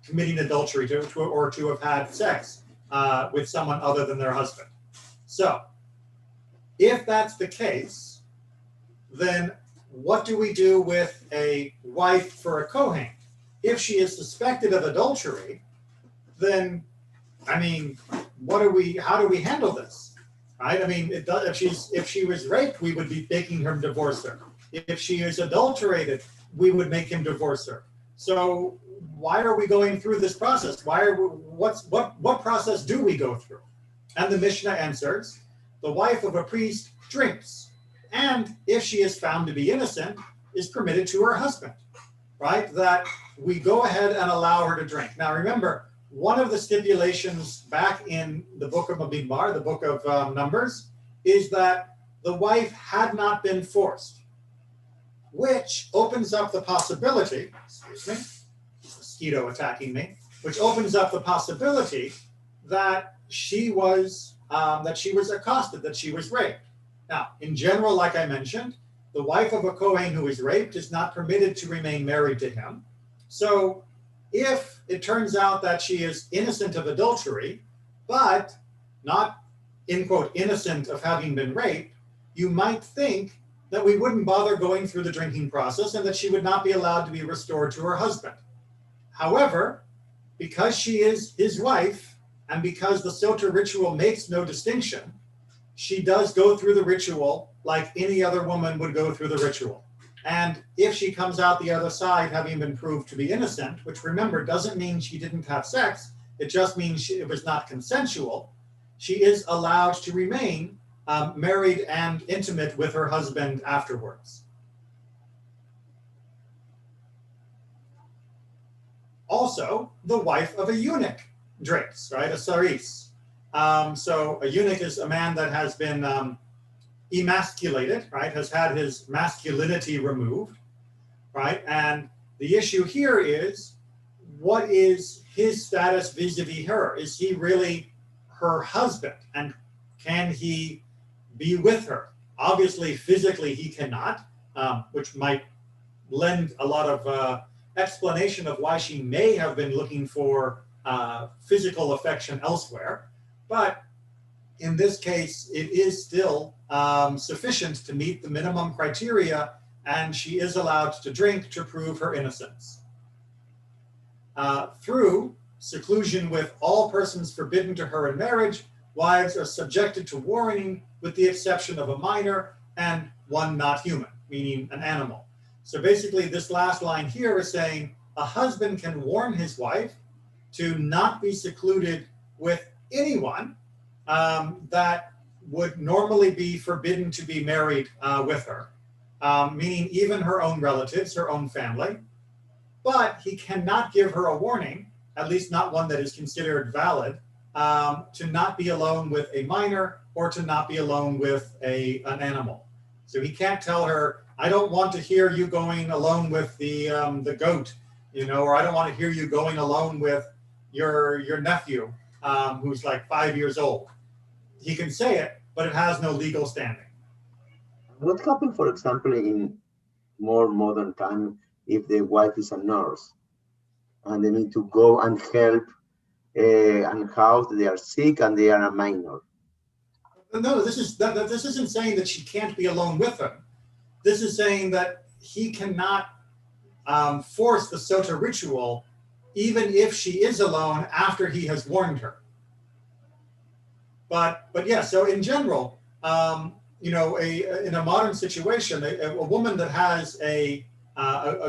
committing adultery or to have had sex with someone other than their husband. So, if that's the case, then what do we do with a wife for a Kohen? If she is suspected of adultery, then, I mean, how do we handle this? Right? I mean, if she was raped, we would be making her divorce her. If she is adulterated, we would make him divorce her. So why are we going through this process? What process do we go through? And the Mishnah answers, the wife of a priest drinks, and if she is found to be innocent, is permitted to her husband, right? That we go ahead and allow her to drink. Now remember, one of the stipulations back in the book of Bamidbar, the book of Numbers, is that the wife had not been forced, which opens up the possibility, excuse me, mosquito attacking me, which opens up the possibility that she was accosted, that she was raped. Now, in general, like I mentioned, the wife of a Kohen who is raped is not permitted to remain married to him. So if it turns out that she is innocent of adultery, but not, in quote, innocent of having been raped, you might think that we wouldn't bother going through the drinking process and that she would not be allowed to be restored to her husband. However, because she is his wife and because the Sotah ritual makes no distinction, she does go through the ritual like any other woman would go through the ritual. And if she comes out the other side having been proved to be innocent, which remember doesn't mean she didn't have sex, it just means it was not consensual, she is allowed to remain married and intimate with her husband afterwards. Also, the wife of a eunuch drinks, right? A saris. So a eunuch is a man that has been emasculated, right? Has had his masculinity removed, right? And the issue here is, what is his status vis-a-vis her? Is he really her husband? And can he be with her? Obviously, physically, he cannot, which might lend a lot of explanation of why she may have been looking for physical affection elsewhere. But in this case, it is still sufficient to meet the minimum criteria, and she is allowed to drink to prove her innocence. Through seclusion with all persons forbidden to her in marriage, wives are subjected to warning with the exception of a minor and one not human, meaning an animal. So basically this last line here is saying a husband can warn his wife to not be secluded with anyone that would normally be forbidden to be married with her, meaning even her own relatives, her own family. But he cannot give her a warning, at least not one that is considered valid, to not be alone with a minor or to not be alone with an animal. So he can't tell her, I don't want to hear you going alone with the goat, or I don't want to hear you going alone with your nephew, who's like 5 years old. He can say it, but it has no legal standing. What happens, for example, in more modern time, if the wife is a nurse and they need to go and help and house, they are sick and they are a minor? No, this isn't saying that she can't be alone with him. This is saying that he cannot force the Sotah ritual, even if she is alone after he has warned her. But yeah, so in general, in a modern situation, a woman that has a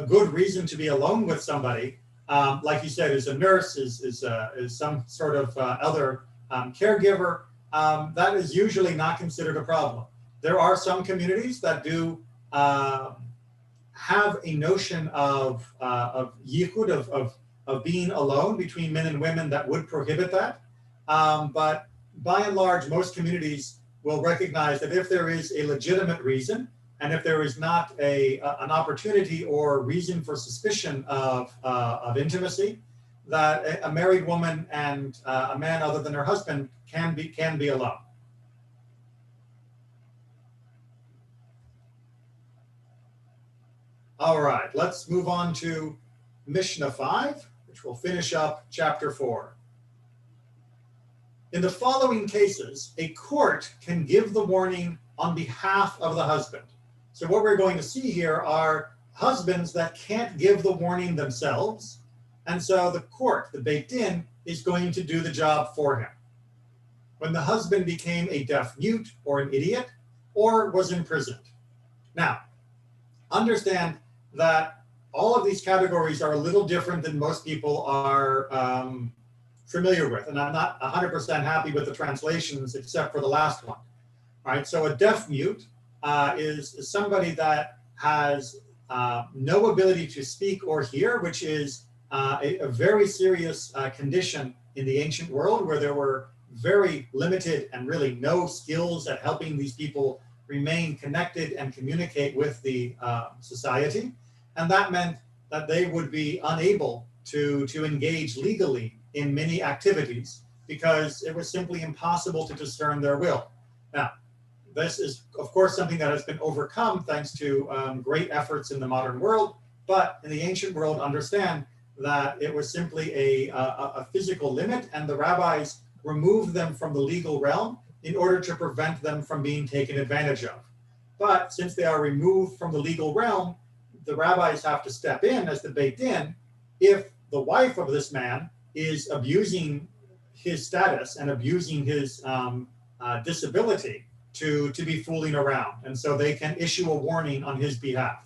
good reason to be alone with somebody, like you said, is a nurse, is some sort of other caregiver, that is usually not considered a problem. There are some communities that do have a notion of yichud, of being alone between men and women that would prohibit that. But by and large, most communities will recognize that if there is a legitimate reason, and if there is not an opportunity or reason for suspicion of intimacy, that a married woman and a man other than her husband can be alone. All right, let's move on to Mishnah 5, which will finish up chapter 4. In the following cases, a court can give the warning on behalf of the husband. So what we're going to see here are husbands that can't give the warning themselves, and so the court, the Beit Din, is going to do the job for him. When the husband became a deaf mute or an idiot, or was imprisoned. Now, understand that all of these categories are a little different than most people are familiar with, and I'm not 100% happy with the translations except for the last one. All right, so a deaf mute is somebody that has no ability to speak or hear, which is a very serious condition in the ancient world, where there were very limited and really no skills at helping these people remain connected and communicate with the society. And that meant that they would be unable to engage legally in many activities because it was simply impossible to discern their will. Now, this is, of course, something that has been overcome thanks to great efforts in the modern world, but in the ancient world, understand that it was simply a physical limit, and the rabbis removed them from the legal realm in order to prevent them from being taken advantage of. But since they are removed from the legal realm, the rabbis have to step in as the Beit Din if the wife of this man is abusing his status and abusing his disability to be fooling around. And so they can issue a warning on his behalf.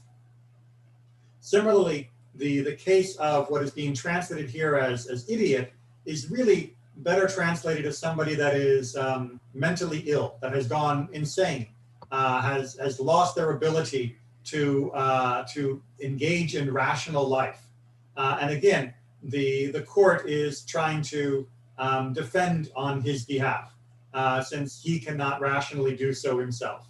Similarly, the case of what is being translated here as idiot is really better translated as somebody that is mentally ill, that has gone insane, has lost their ability to engage in rational life. And again, the court is trying to defend on his behalf, since he cannot rationally do so himself.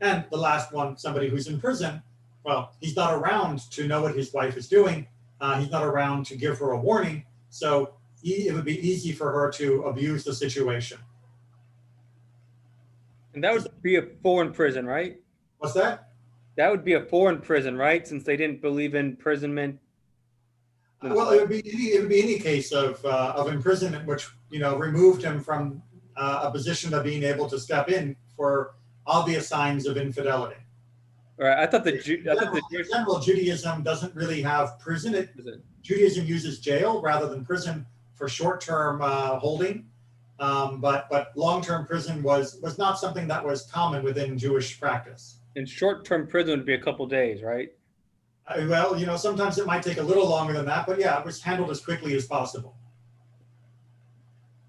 And the last one, somebody who's in prison, well, he's not around to know what his wife is doing. He's not around to give her a warning. So it would be easy for her to abuse the situation. And that would be a foreign prison, right? What's that? That would be a foreign prison, right? Since they didn't believe in imprisonment. Well, it would be any case of imprisonment, which removed him from a position of being able to step in for obvious signs of infidelity. All right, I thought in general, Judaism doesn't really have prison. Judaism uses jail rather than prison for short-term holding, but long-term prison was not something that was common within Jewish practice. And short-term prison would be a couple days, right? Well, sometimes it might take a little longer than that, but yeah, it was handled as quickly as possible.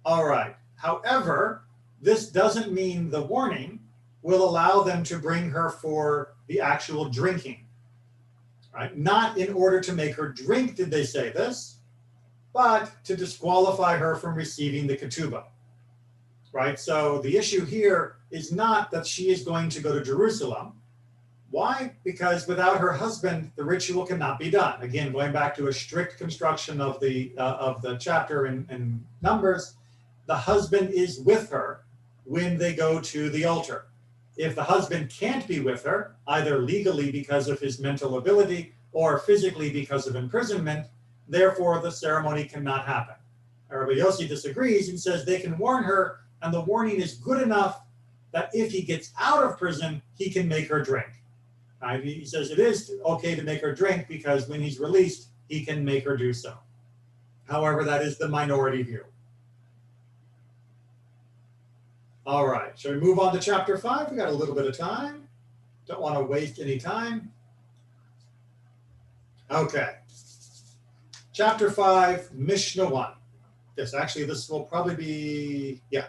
All right. However, this doesn't mean the warning will allow them to bring her for the actual drinking, right? Not in order to make her drink, did they say this, but to disqualify her from receiving the ketubah. right? So the issue here is not that she is going to go to Jerusalem. Why? Because without her husband, the ritual cannot be done. Again, going back to a strict construction of the chapter in Numbers, the husband is with her when they go to the altar. If the husband can't be with her, either legally because of his mental ability or physically because of imprisonment, therefore the ceremony cannot happen. Rabbi Yossi disagrees and says they can warn her, and the warning is good enough that if he gets out of prison, he can make her drink. He says it is okay to make her drink because when he's released, he can make her do so. However, that is the minority view. All right, shall we move on to chapter 5? We got a little bit of time. Don't want to waste any time. Okay. Chapter 5, Mishnah 1. Yes, actually, this will probably be, yeah.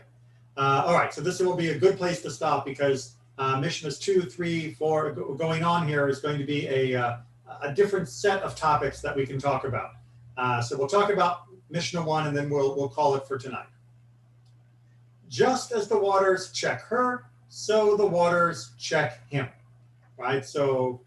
All right, so this will be a good place to stop because Mishnahs 2, 3, 4 going on here is going to be a different set of topics that we can talk about. So we'll talk about Mishnah 1 and then we'll call it for tonight. Just as the waters check her, so the waters check him, right? So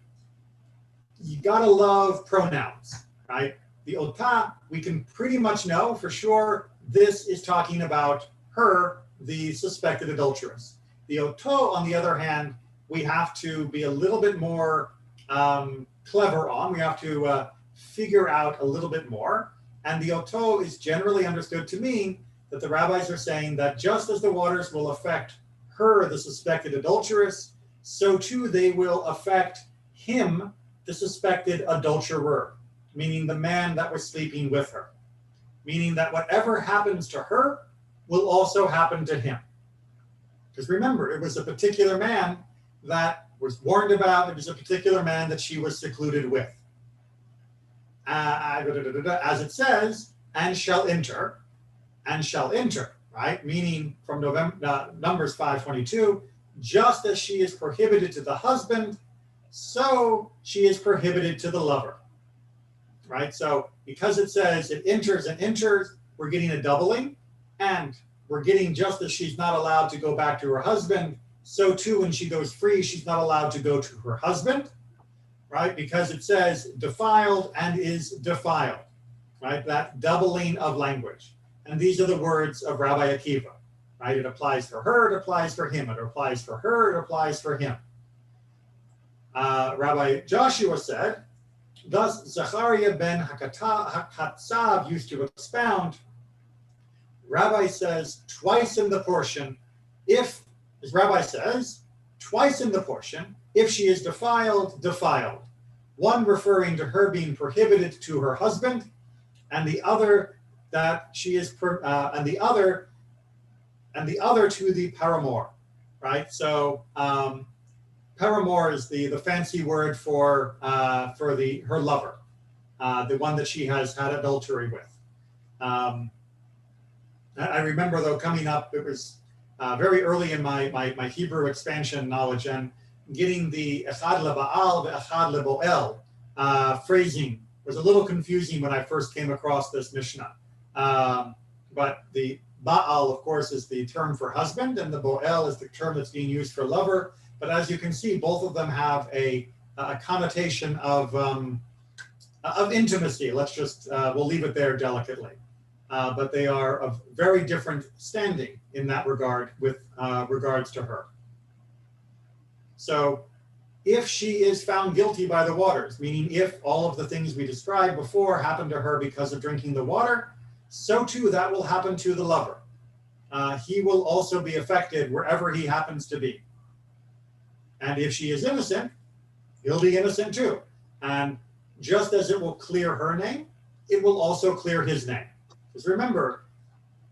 you gotta love pronouns, right? The Sotah, we can pretty much know for sure this is talking about her, the suspected adulteress. The Oto, on the other hand, we have to be a little bit more clever on. We have to figure out a little bit more. And the Oto is generally understood to mean that the rabbis are saying that just as the waters will affect her, the suspected adulteress, so too they will affect him, the suspected adulterer, meaning the man that was sleeping with her. Meaning that whatever happens to her will also happen to him. Because remember, it was a particular man that was warned about, it was a particular man that she was secluded with. As it says, and shall enter, right? Meaning from Numbers 5:22, just as she is prohibited to the husband, so she is prohibited to the lover, right? So because it says it enters and enters, we're getting a doubling, and we're getting just as she's not allowed to go back to her husband, so too when she goes free, she's not allowed to go to her husband, right? Because it says defiled and is defiled, right? That doubling of language. And these are the words of Rabbi Akiva, right? It applies for her, it applies for him. It applies for her, it applies for him. Rabbi Joshua said, thus Zechariah ben Hakatzav used to expound. Rabbi says twice in the portion, if, as Rabbi says, twice in the portion, if she is defiled, defiled. One referring to her being prohibited to her husband, and the other that she is, and the other to the paramour, right? So paramour is the fancy word for her lover, the one that she has had adultery with. I remember though coming up, it was very early in my Hebrew expansion knowledge and getting the echad lebaal ve'echad leboel phrasing was a little confusing when I first came across this Mishnah. But the Baal, of course, is the term for husband, and the Boel is the term that's being used for lover. But as you can see, both of them have a connotation of intimacy. Let's just, we'll leave it there delicately. But they are of very different standing in that regard with regards to her. So if she is found guilty by the waters, meaning if all of the things we described before happened to her because of drinking the water, so too that will happen to the lover. He will also be affected wherever he happens to be. And if she is innocent, he'll be innocent too. And just as it will clear her name, it will also clear his name. Because remember,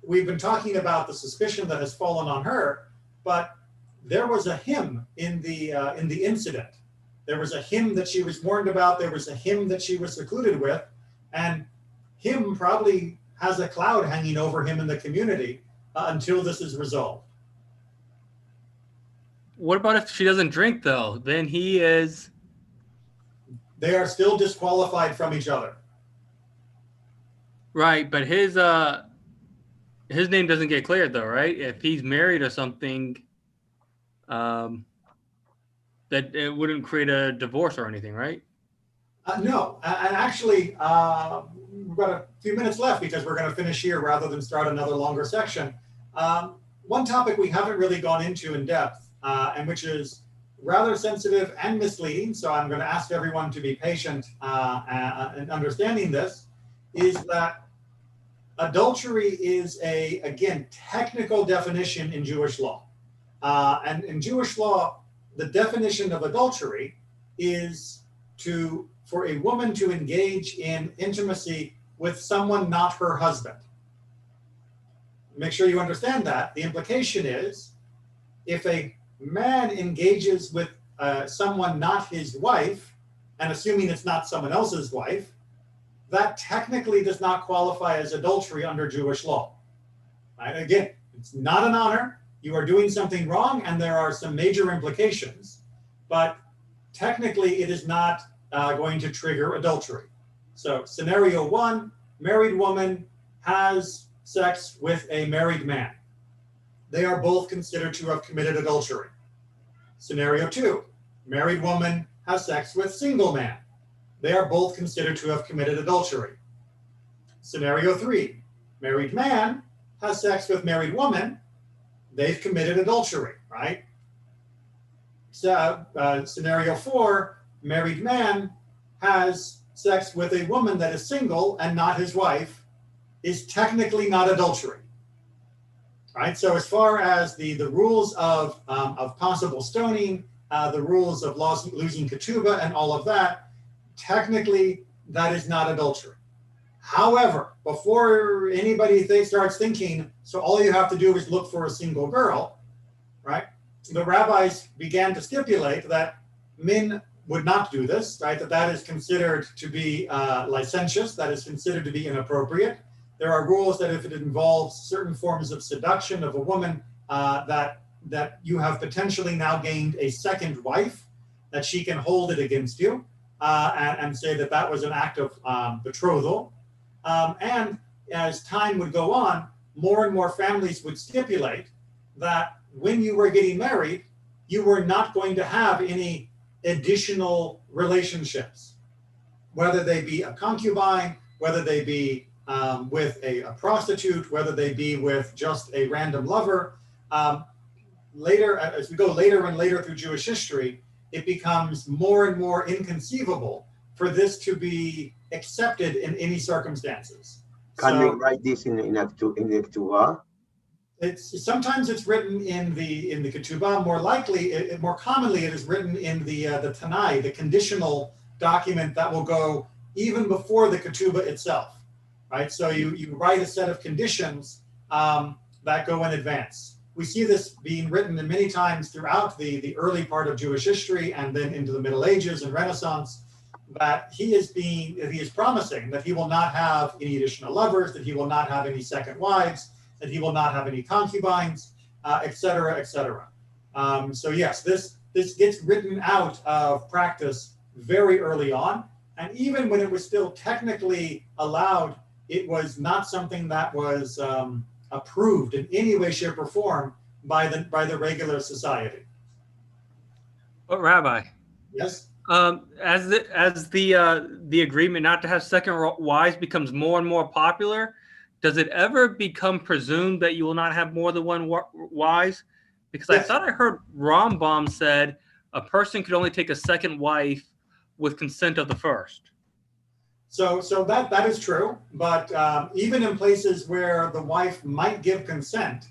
we've been talking about the suspicion that has fallen on her, but there was a him in the incident. There was a him that she was warned about. There was a him that she was secluded with, and him probably has a cloud hanging over him in the community until this is resolved. What about if she doesn't drink though? Then he is. They are still disqualified from each other. Right, but his his name doesn't get cleared though, right? If he's married or something, that it wouldn't create a divorce or anything, right? No, and actually, we've got a few minutes left because we're going to finish here rather than start another longer section. One topic we haven't really gone into in depth, and which is rather sensitive and misleading, so I'm going to ask everyone to be patient in understanding this, is that adultery is again, technical definition in Jewish law. And in Jewish law, the definition of adultery is for a woman to engage in intimacy with someone not her husband. Make sure you understand that. The implication is if a man engages with someone not his wife, and assuming it's not someone else's wife, that technically does not qualify as adultery under Jewish law. Right? Again, it's not an honor. You are doing something wrong, and there are some major implications, but technically it is not going to trigger adultery. So scenario one, married woman has sex with a married man. They are both considered to have committed adultery. Scenario two, married woman has sex with single man. They are both considered to have committed adultery. Scenario three, married man has sex with married woman. They've committed adultery, right? So, scenario four, married man has sex with a woman that is single and not his wife, is technically not adultery. Right? So as far as the rules of possible stoning, the rules of losing ketubah and all of that, technically that is not adultery. However, before anybody starts thinking, so all you have to do is look for a single girl, right? The rabbis began to stipulate that men would not do this, right? That is considered to be licentious, that is considered to be inappropriate. There are rules that if it involves certain forms of seduction of a woman, that you have potentially now gained a second wife, that she can hold it against you and say that that was an act of betrothal. And as time would go on, more and more families would stipulate that when you were getting married, you were not going to have any additional relationships, whether they be a concubine, whether they be with a prostitute, whether they be with just a random lover. Later, as we go later and later through Jewish history, it becomes more and more inconceivable for this to be accepted in any circumstances. Can we write this in the Ketubah? Sometimes it's written in the Ketubah. More commonly, it is written in the Tanai, the conditional document that will go even before the Ketubah itself, right? So you write a set of conditions that go in advance. We see this being written many times throughout the early part of Jewish history and then into the Middle Ages and Renaissance, that he is promising that he will not have any additional lovers, that he will not have any second wives, that he will not have any concubines, et cetera, et cetera. So yes, this gets written out of practice very early on. And even when it was still technically allowed, it was not something that was approved in any way, shape, or form by the regular society. But Rabbi, Yes. As the agreement not to have second wives becomes more and more popular, does it ever become presumed that you will not have more than one wife? Because yes. I thought I heard Rambam said a person could only take a second wife with consent of the first. So that is true, but even in places where the wife might give consent,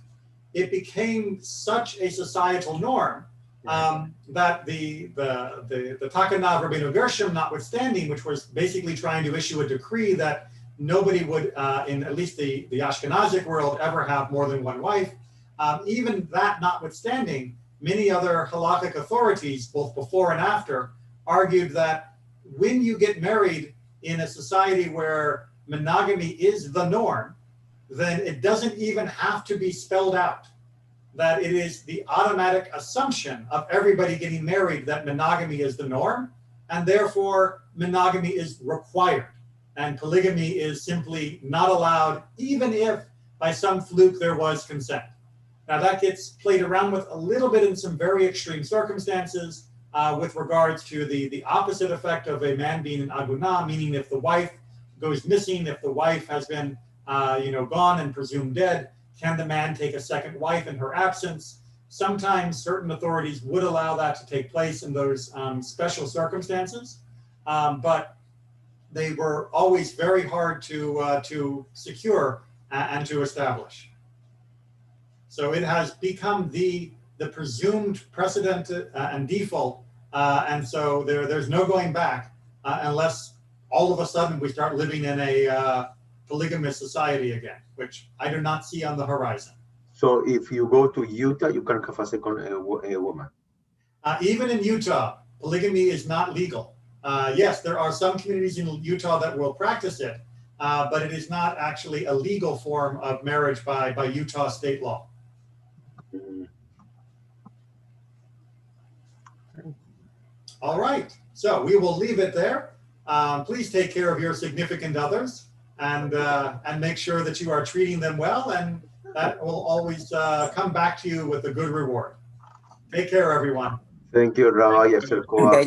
it became such a societal norm that the Takana of Rabbeinu Gershom notwithstanding, which was basically trying to issue a decree that nobody would, in at least the Ashkenazic world, ever have more than one wife. Even that notwithstanding, many other halakhic authorities, both before and after, argued that when you get married in a society where monogamy is the norm, then it doesn't even have to be spelled out. That it is the automatic assumption of everybody getting married that monogamy is the norm, and therefore monogamy is required. And polygamy is simply not allowed, even if by some fluke there was consent. Now that gets played around with a little bit in some very extreme circumstances with regards to the opposite effect of a man being an agunah, meaning if the wife goes missing, if the wife has been gone and presumed dead, can the man take a second wife in her absence? Sometimes certain authorities would allow that to take place in those special circumstances, but they were always very hard to secure and to establish. So it has become the presumed precedent and default, and so there's no going back unless all of a sudden we start living in a polygamous society again, which I do not see on the horizon. So if you go to Utah, you can have a second woman. Even in Utah, polygamy is not legal. Yes, there are some communities in Utah that will practice it, but it is not actually a legal form of marriage by Utah state law. All right, so we will leave it there. Please take care of your significant others and make sure that you are treating them well, and that will always come back to you with a good reward. Take care, everyone. Thank you, Rabbi. Okay.